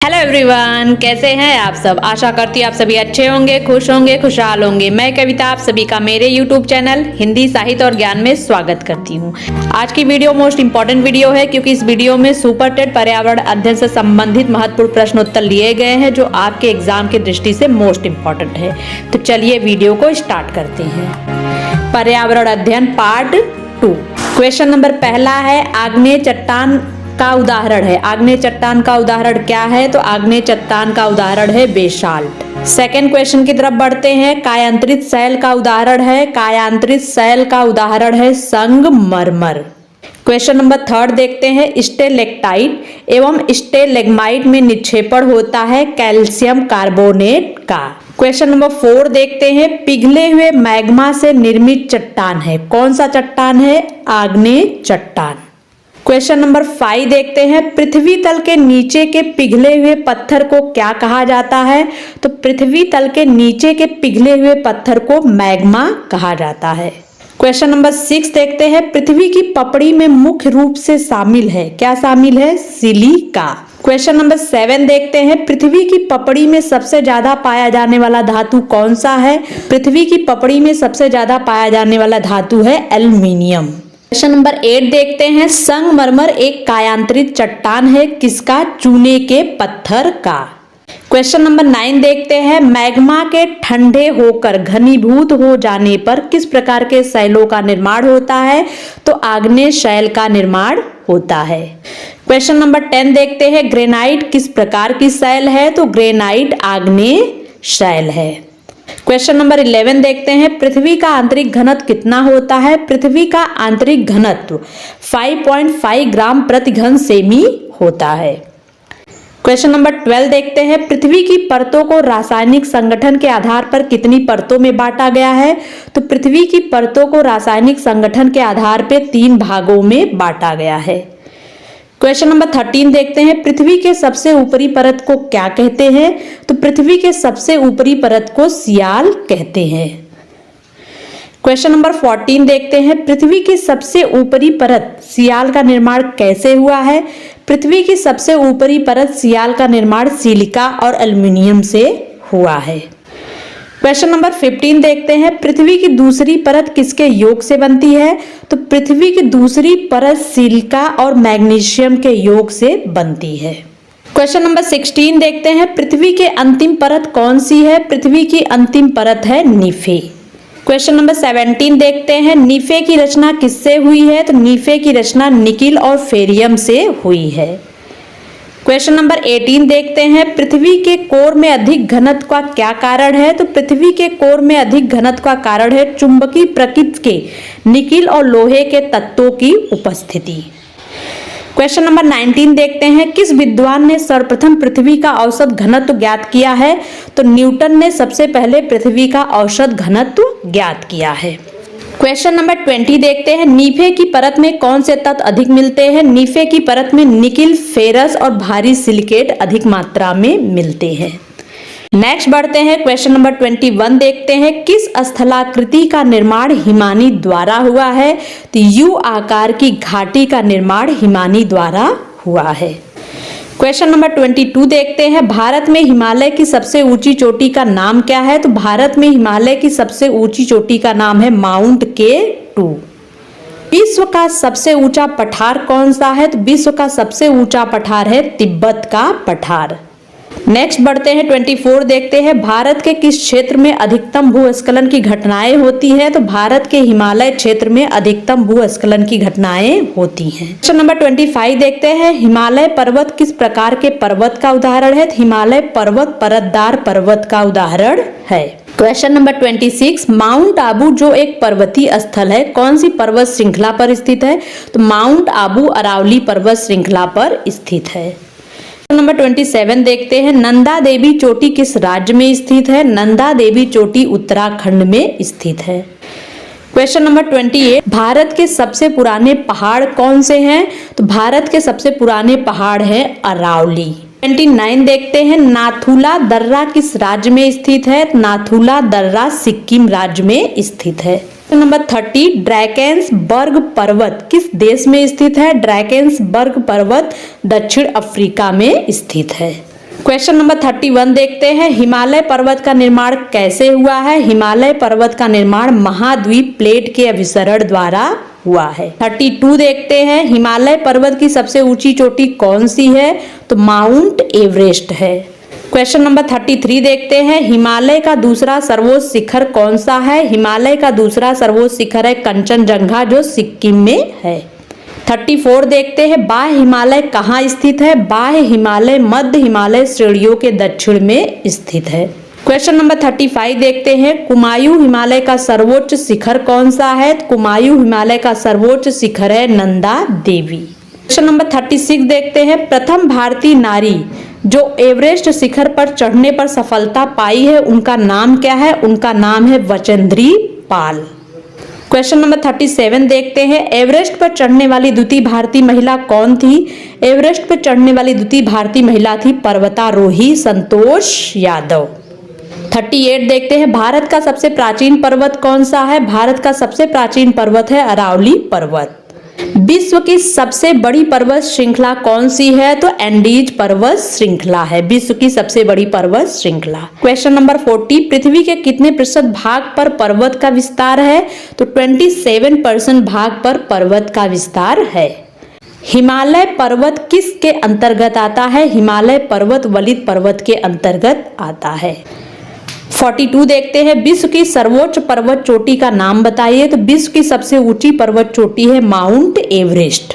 Hello everyone, कैसे हैं आप सब। आशा करती हूँ आप सभी अच्छे होंगे, खुश होंगे, खुशहाल होंगे। मैं कविता आप सभी का मेरे यूट्यूब चैनल हिंदी साहित्य और ज्ञान में स्वागत करती हूँ। आज की वीडियो मोस्ट इंपॉर्टेंट वीडियो है क्योंकि इस वीडियो में सुपर टेट पर्यावरण अध्ययन से संबंधित महत्वपूर्ण प्रश्नोत्तर लिए गए हैं जो आपके एग्जाम की दृष्टि से मोस्ट इंपॉर्टेंट है। तो चलिए वीडियो को स्टार्ट करते हैं। पर्यावरण अध्ययन पार्ट 2। क्वेश्चन नंबर पहला है, आग्नेय चट्टान का उदाहरण है। आग्नेय चट्टान का उदाहरण क्या है? तो आग्नेय चट्टान का उदाहरण है बेसाल्ट। सेकेंड क्वेश्चन की तरफ बढ़ते हैं। कायांतरित शैल का उदाहरण है। कायांतरित शैल का उदाहरण है संगमरमर। क्वेश्चन नंबर थर्ड देखते हैं। स्टेलेक्टाइट एवं स्टेलेग्माइट में निक्षेपण होता है कैल्शियम कार्बोनेट का। क्वेश्चन नंबर 4 देखते हैं। पिघले हुए मैग्मा से निर्मित चट्टान है। कौन सा चट्टान है? आग्नेय चट्टान। क्वेश्चन नंबर 5 देखते हैं। पृथ्वी तल के नीचे के पिघले हुए पत्थर को क्या कहा जाता है? तो पृथ्वी तल के नीचे के पिघले हुए पत्थर को मैग्मा कहा जाता है। क्वेश्चन नंबर 6 देखते हैं। पृथ्वी की पपड़ी में मुख्य रूप से शामिल है, क्या शामिल है? सिलिका। क्वेश्चन नंबर 7 देखते हैं। पृथ्वी की पपड़ी में सबसे ज्यादा पाया जाने वाला धातु कौन सा है? पृथ्वी की पपड़ी में सबसे ज्यादा पाया जाने वाला धातु है एल्युमिनियम। क्वेश्चन नंबर 8 देखते हैं। संगमरमर एक कायांतरित चट्टान है, किसका? चूने के पत्थर का। क्वेश्चन नंबर 9 देखते हैं। मैग्मा के ठंडे होकर घनीभूत हो जाने पर किस प्रकार के शैलों का निर्माण होता है? तो आग्नेय शैल का निर्माण होता है। क्वेश्चन नंबर 10 देखते हैं। ग्रेनाइट किस प्रकार की शैल है? तो ग्रेनाइट आग्नेय शैल है। क्वेश्चन नंबर 11 देखते हैं। पृथ्वी का आंतरिक घनत्व कितना होता है? पृथ्वी का आंतरिक घनत्व 5.5 ग्राम प्रति घन सेमी होता है। क्वेश्चन नंबर 12 देखते हैं। पृथ्वी की परतों को रासायनिक संगठन के आधार पर कितनी परतों में बांटा गया है? तो पृथ्वी की परतों को रासायनिक संगठन के आधार पर 3 भागों में बांटा गया है। क्वेश्चन नंबर 13 देखते हैं। पृथ्वी के सबसे ऊपरी परत को क्या कहते हैं? तो पृथ्वी के सबसे ऊपरी परत को सियाल कहते हैं। क्वेश्चन नंबर 14 देखते हैं। पृथ्वी की सबसे ऊपरी परत सियाल का निर्माण कैसे हुआ है? पृथ्वी की सबसे ऊपरी परत सियाल का निर्माण सिलिका और एल्युमिनियम से हुआ है। क्वेश्चन नंबर 15 देखते हैं। पृथ्वी की दूसरी परत किसके योग से बनती है? तो पृथ्वी की दूसरी परत सिलिका और मैग्नीशियम के योग से बनती है। क्वेश्चन नंबर 16 देखते हैं। पृथ्वी के अंतिम परत कौन सी है? पृथ्वी की अंतिम परत है नीफे। क्वेश्चन नंबर 17 देखते हैं। नीफे की रचना किससे हुई है? तो नीफे की रचना निकिल और फेरियम से हुई है। क्वेश्चन नंबर 18 देखते हैं। पृथ्वी के कोर में अधिक घनत्व का क्या कारण है? तो पृथ्वी के कोर में अधिक घनत्व का कारण है चुंबकीय प्रकृति के निकिल और लोहे के तत्वों की उपस्थिति। क्वेश्चन नंबर 19 देखते हैं। किस विद्वान ने सर्वप्रथम पृथ्वी का औसत घनत्व ज्ञात किया है? तो न्यूटन ने सबसे पहले पृथ्वी का औसत घनत्व ज्ञात किया है। क्वेश्चन नंबर 20 देखते हैं। नीफे की परत में कौन से तत्व अधिक मिलते हैं? नीफे की परत में निकिल, फेरस और भारी सिलिकेट अधिक मात्रा में मिलते हैं। नेक्स्ट बढ़ते हैं। क्वेश्चन नंबर 21 देखते हैं। किस स्थलाकृति का निर्माण हिमानी द्वारा हुआ है? तो यू आकार की घाटी का निर्माण हिमानी द्वारा हुआ है। क्वेश्चन नंबर 22 देखते हैं। भारत में हिमालय की सबसे ऊंची चोटी का नाम क्या है? तो भारत में हिमालय की सबसे ऊंची चोटी का नाम है माउंट K2। विश्व का सबसे ऊंचा पठार कौन सा है? तो विश्व का सबसे ऊंचा पठार है तिब्बत का पठार। नेक्स्ट बढ़ते हैं। 24 देखते हैं। भारत के किस क्षेत्र में अधिकतम भूस्खलन की घटनाएं होती है? तो भारत के हिमालय क्षेत्र में अधिकतम भूस्खलन की घटनाएं होती हैं। क्वेश्चन नंबर 25 देखते हैं। हिमालय पर्वत किस प्रकार के पर्वत का उदाहरण है? तो हिमालय पर्वत परतदार पर्वत का उदाहरण है। Question number 26। माउंट आबू जो एक पर्वतीय स्थल है, कौन सी पर्वत श्रृंखला पर स्थित है? तो माउंट आबू अरावली पर्वत श्रृंखला पर स्थित है। नंबर 27 देखते हैं। नंदा देवी चोटी किस राज्य में स्थित है? नंदा देवी चोटी उत्तराखंड में स्थित है। Question number 28। भारत के सबसे पुराने पहाड़ कौन से हैं? तो भारत के सबसे पुराने पहाड़ हैं अरावली। 29 देखते हैं। नाथुला दर्रा किस राज्य में स्थित है? नाथुला दर्रा सिक्किम राज्य में स्थित है। नंबर 30। ड्रैकेंसबर्ग पर्वत किस देश में स्थित है? ड्रैकेंसबर्ग पर्वत दक्षिण अफ्रीका में स्थित है। क्वेश्चन नंबर 31 देखते हैं, हिमालय पर्वत का निर्माण कैसे हुआ है? हिमालय पर्वत का निर्माण महाद्वीप प्लेट के अभिसरण द्वारा हुआ है। 32 देखते हैं, हिमालय पर्वत की सबसे ऊंची चोटी कौन सी है? तो माउंट एवरेस्ट है। क्वेश्चन नंबर 33 देखते हैं, हिमालय का दूसरा सर्वोच्च शिखर कौन सा है? हिमालय का दूसरा सर्वोच्च शिखर है कंचनजंगा, जो सिक्किम में है। 34 देखते हैं, बाह्य हिमालय कहाँ स्थित है? बाह्य हिमालय मध्य हिमालय श्रेणियों के दक्षिण में स्थित है। क्वेश्चन नंबर 35 देखते हैं, कुमायूं हिमालय का सर्वोच्च शिखर कौन सा है? कुमायूं हिमालय का सर्वोच्च शिखर है नंदा देवी। क्वेश्चन नंबर 36 देखते हैं, प्रथम भारतीय नारी जो एवरेस्ट शिखर पर चढ़ने पर सफलता पाई है, उनका नाम क्या है? उनका नाम है वचेंद्री पाल। क्वेश्चन नंबर 37 देखते हैं, एवरेस्ट पर चढ़ने वाली द्वितीय भारतीय महिला कौन थी? एवरेस्ट पर चढ़ने वाली द्वितीय भारतीय महिला थी पर्वतारोही संतोष यादव। 38 देखते हैं, भारत का सबसे प्राचीन पर्वत कौन सा है? भारत का सबसे प्राचीन पर्वत है अरावली पर्वत। विश्व की सबसे बड़ी पर्वत श्रृंखला कौन सी है? तो एंडीज पर्वत श्रृंखला है विश्व की सबसे बड़ी पर्वत श्रृंखला। क्वेश्चन नंबर 40, पृथ्वी के कितने प्रतिशत भाग पर पर्वत का विस्तार है? तो 27% भाग पर पर्वत का विस्तार है। हिमालय पर्वत किसके अंतर्गत आता है? हिमालय पर्वत वलित पर्वत के अंतर्गत आता है। 42 देखते हैं, विश्व की सर्वोच्च पर्वत चोटी का नाम बताइए। तो विश्व की सबसे ऊंची पर्वत चोटी है माउंट एवरेस्ट।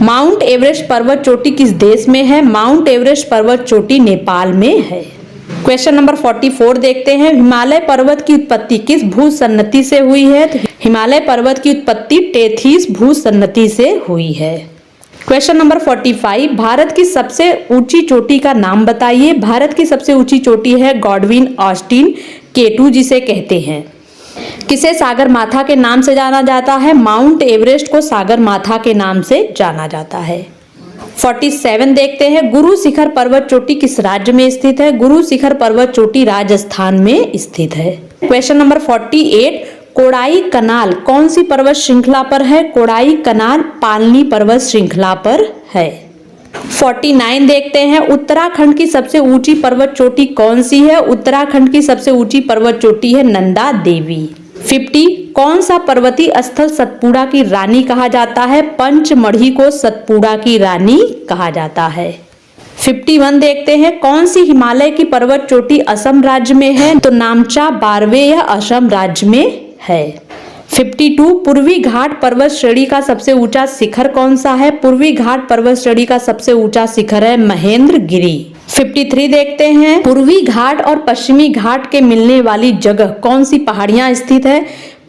माउंट एवरेस्ट पर्वत चोटी किस देश में है? माउंट एवरेस्ट पर्वत चोटी नेपाल में है। क्वेश्चन नंबर 44 देखते हैं, हिमालय पर्वत की उत्पत्ति किस भूसन्नति से हुई है? तो हिमालय पर्वत की उत्पत्ति टेथीस भूसन्नति से हुई है। क्वेश्चन नंबर 45, भारत की सबसे ऊंची चोटी का नाम बताइए। भारत की सबसे ऊंची चोटी है गॉडविन ऑस्टिन K2 जिसे कहते हैं। किसे सागर माथा के नाम से जाना जाता है? माउंट एवरेस्ट को सागर माथा के नाम से जाना जाता है। 47 देखते हैं, गुरु शिखर पर्वत चोटी किस राज्य में स्थित है? गुरु शिखर पर्वत चोटी राजस्थान में स्थित है। क्वेश्चन नंबर 48, कोडाई कनाल कौन सी पर्वत श्रृंखला पर है? कोडाई कनाल पालनी पर्वत श्रृंखला पर है। 49 देखते हैं, उत्तराखंड की सबसे ऊंची पर्वत चोटी कौन सी है? उत्तराखंड की सबसे ऊंची पर्वत चोटी है नंदा देवी। 50, कौन सा पर्वतीय स्थल सतपुड़ा की रानी कहा जाता है? पंचमढ़ी को सतपुड़ा की रानी कहा जाता है। 51 देखते हैं, कौन सी हिमालय की पर्वत चोटी असम राज्य में है? तो नामचा बारवे यह असम राज्य में है। 52, पूर्वी घाट पर्वत श्रेणी का सबसे ऊंचा शिखर कौन सा है? पूर्वी घाट पर्वत श्रेणी का सबसे ऊंचा शिखर है महेंद्रगिरी। 53 देखते हैं, पूर्वी घाट और पश्चिमी घाट के मिलने वाली जगह कौन सी पहाड़ियां स्थित है?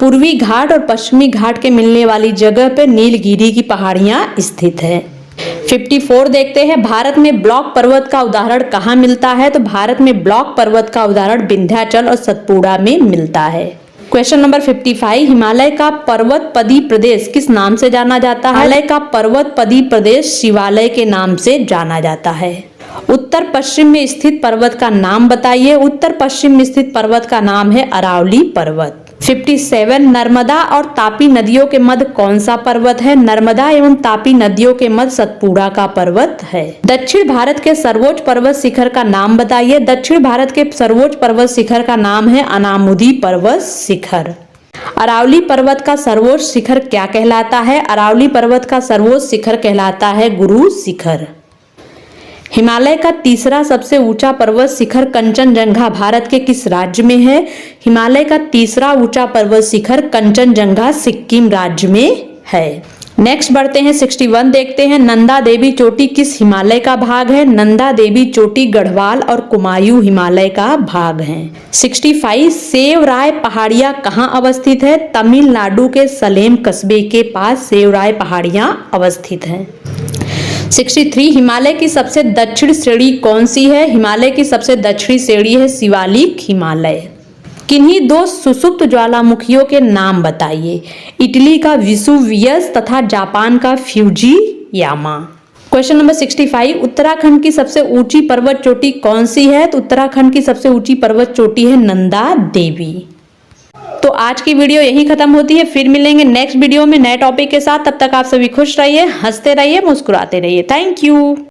पूर्वी घाट और पश्चिमी घाट के मिलने वाली जगह पे नीलगिरी की पहाड़ियां स्थित है। 54 देखते हैं, भारत में ब्लॉक पर्वत का उदाहरण कहाँ मिलता है? तो भारत में ब्लॉक पर्वत का उदाहरण विंध्याचल और सतपुड़ा में मिलता है। क्वेश्चन नंबर 55, हिमालय का पर्वतपदी प्रदेश किस नाम से जाना जाता है? हिमालय का पर्वतपदी प्रदेश शिवालय के नाम से जाना जाता है। उत्तर पश्चिम में स्थित पर्वत का नाम बताइए। उत्तर पश्चिम में स्थित पर्वत का नाम है अरावली पर्वत। 57, नर्मदा और तापी नदियों के मध्य कौन सा पर्वत है? नर्मदा एवं तापी नदियों के मध्य सतपुड़ा का पर्वत है। दक्षिण भारत के सर्वोच्च पर्वत शिखर का नाम बताइए। दक्षिण भारत के सर्वोच्च पर्वत शिखर का नाम है अनामुदी पर्वत शिखर। अरावली पर्वत का सर्वोच्च शिखर क्या कहलाता है? अरावली पर्वत का सर्वोच्च शिखर कहलाता है गुरु शिखर। हिमालय का तीसरा सबसे ऊंचा पर्वत शिखर कंचनजंगा भारत के किस राज्य में है? हिमालय का तीसरा ऊंचा पर्वत शिखर कंचनजंगा सिक्किम राज्य में है। नेक्स्ट बढ़ते हैं 61 देखते हैं, नंदा देवी चोटी किस हिमालय का भाग है? नंदा देवी चोटी गढ़वाल और कुमायूं हिमालय का भाग है। 65, सेवराय पहाड़ियां कहाँ अवस्थित है? तमिलनाडु के सलेम कस्बे के पास सेवराय पहाड़ियां अवस्थित हैं। 63, हिमालय की सबसे दक्षिण श्रेणी कौन सी है? हिमालय की सबसे दक्षिणी श्रेणी है शिवालिक हिमालय। किन्हीं दो सुसुप्त ज्वालामुखियों के नाम बताइए। इटली का विसुवियस तथा जापान का फ्यूजीयामा। क्वेश्चन नंबर 65, उत्तराखंड की सबसे ऊंची पर्वत चोटी कौन सी है? तो उत्तराखंड की सबसे ऊंची पर्वत चोटी है नंदा देवी। तो आज की वीडियो यही खत्म होती है, फिर मिलेंगे नेक्स्ट वीडियो में नए टॉपिक के साथ। तब तक आप सभी खुश रहिए, हंसते रहिए, मुस्कुराते रहिए। Thank you.